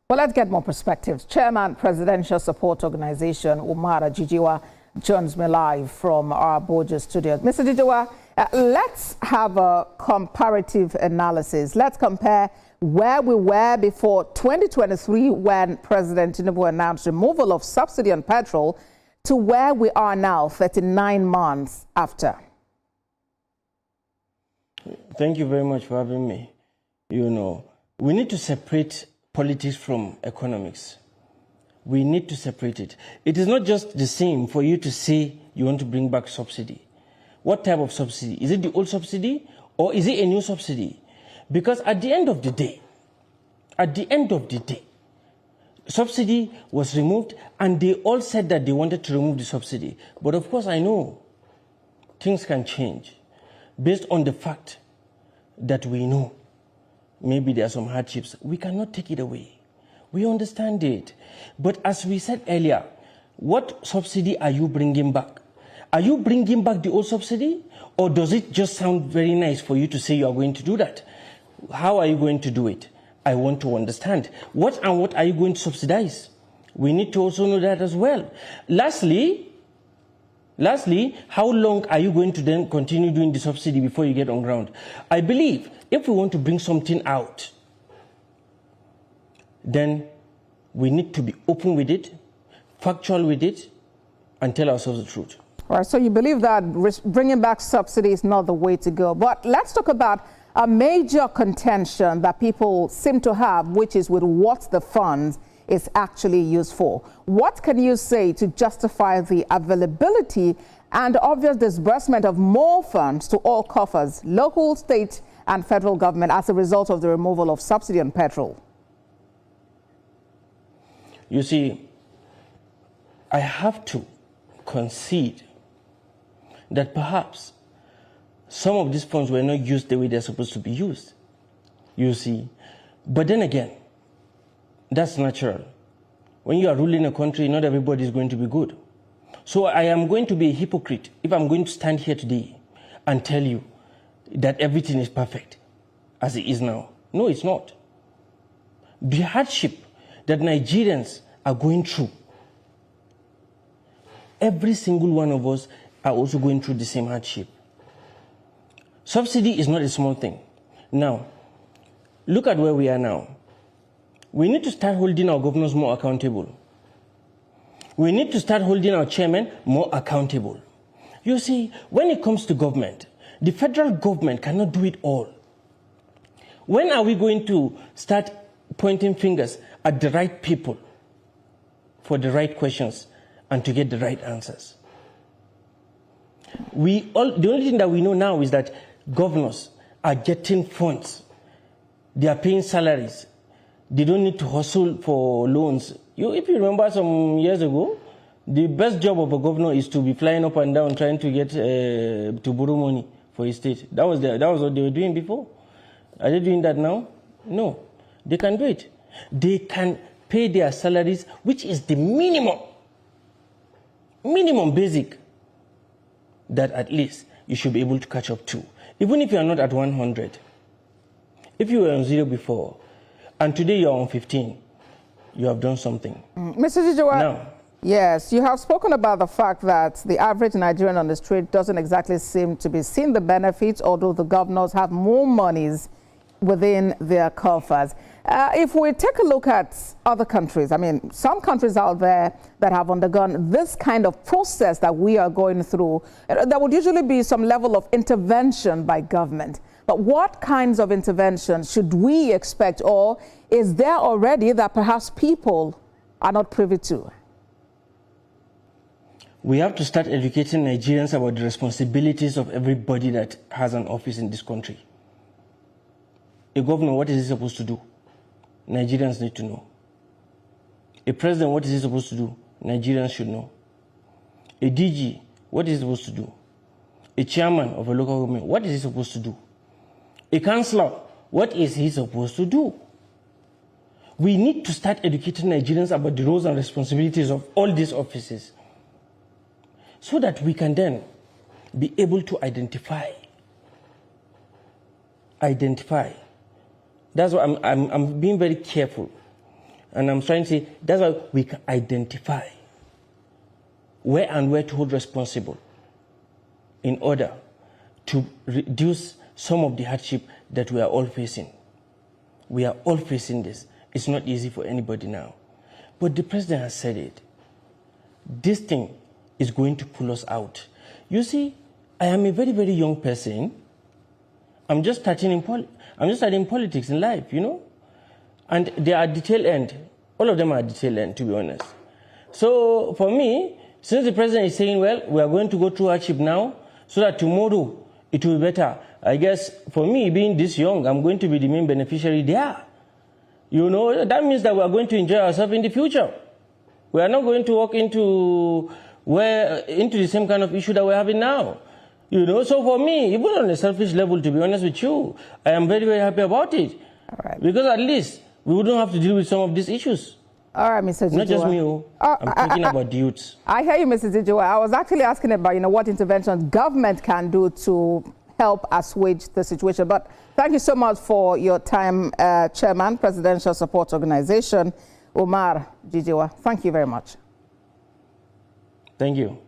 Well, let's get more perspectives. Chairman, Presidential Support Organization, Umar Jijiwa, joins me live from our Abuja studio. Mr. Jijiwa, let's have a comparative analysis. Let's compare where we were before 2023 when President Tinubu announced removal of subsidy on petrol to where we are now, 39 months after. Thank you very much for having me. You know, we need to separate politics from economics. We need to separate it. It is not just the same for you to say you want to bring back subsidy. What type of subsidy? Is it the old subsidy or is it a new subsidy? Because at the end of the day, subsidy was removed and they all said that they wanted to remove the subsidy. But of course I know things can change based on the fact that we know maybe there are some hardships. We cannot take it away. We understand it. But as we said earlier, what subsidy are you bringing back? Are you bringing back the old subsidy? Or does it just sound very nice for you to say you are going to do that? How are you going to do it? I want to understand. What are you going to subsidize? We need to also know that as well. Lastly, how long are you going to then continue doing the subsidy before you get on ground? I believe if we want to bring something out, then we need to be open with it, factual with it, and tell ourselves the truth. All right, so you believe that bringing back subsidy is not the way to go. But let's talk about a major contention that people seem to have, which is with what the funds is actually used for. What can you say to justify the availability and obvious disbursement of more funds to all coffers, local, state, and federal government as a result of the removal of subsidy on petrol? You see, I have to concede that perhaps some of these funds were not used the way they're supposed to be used, you see. But then again, that's natural. When you are ruling a country, not everybody is going to be good. So I am going to be a hypocrite if I'm going to stand here today and tell you that everything is perfect as it is now. No, it's not. The hardship that Nigerians are going through, every single one of us are also going through the same hardship. Subsidy is not a small thing. Now, look at where we are now. We need to start holding our governors more accountable. We need to start holding our chairmen more accountable. You see, when it comes to government, the federal government cannot do it all. When are we going to start pointing fingers at the right people for the right questions and to get the right answers? The only thing that we know now is that governors are getting funds. They are paying salaries. They don't need to hustle for loans. If you remember some years ago, the best job of a governor is to be flying up and down trying to get to borrow money for his state. That was what they were doing before. Are they doing that now? No. They can do it. They can pay their salaries, which is the minimum basic that at least you should be able to catch up to. Even if you are not at 100. If you were on 0 before, and today you are on 15, you have done something. Mr. Jijiwa, now, yes, you have spoken about the fact that the average Nigerian on the street doesn't exactly seem to be seeing the benefits, although the governors have more monies within their coffers. If we take a look at other countries, I mean, some countries out there that have undergone this kind of process that we are going through, there would usually be some level of intervention by government. But what kinds of intervention should we expect, or is there already that perhaps people are not privy to? We have to start educating Nigerians about the responsibilities of everybody that has an office in this country. A governor, what is he supposed to do? Nigerians need to know. A president, what is he supposed to do? Nigerians should know. A DG, what is he supposed to do? A chairman of a local government, what is he supposed to do? A councillor, what is he supposed to do? We need to start educating Nigerians about the roles and responsibilities of all these offices so that we can then be able to identify. That's why I'm being very careful And I'm trying to say, that's why we can identify where to hold responsible in order to reduce some of the hardship that we are all facing. We are all facing this. It's not easy for anybody now. But the president has said it. This thing is going to pull us out. You see, I am a very, very young person. I'm just starting politics in life, you know. And they are at the tail end. All of them are at the tail end, to be honest. So for me, since the president is saying, well, we are going to go through hardship now, so that tomorrow it will be better. I guess for me, being this young, I'm going to be the main beneficiary there. You know, that means that we are going to enjoy ourselves in the future. We are not going to walk into the same kind of issue that we're having now. You know, so for me, even on a selfish level, to be honest with you, I am very, very happy about it. All right. Because at least we wouldn't have to deal with some of these issues. All right, Mr. Jijiwa. Not just me, I'm thinking about the youths. I hear you, Mr. Jijiwa. I was actually asking about, you know, what interventions government can do to help assuage the situation. But thank you so much for your time, Chairman, Presidential Support Organization, Umar Jijiwa. Thank you very much. Thank you.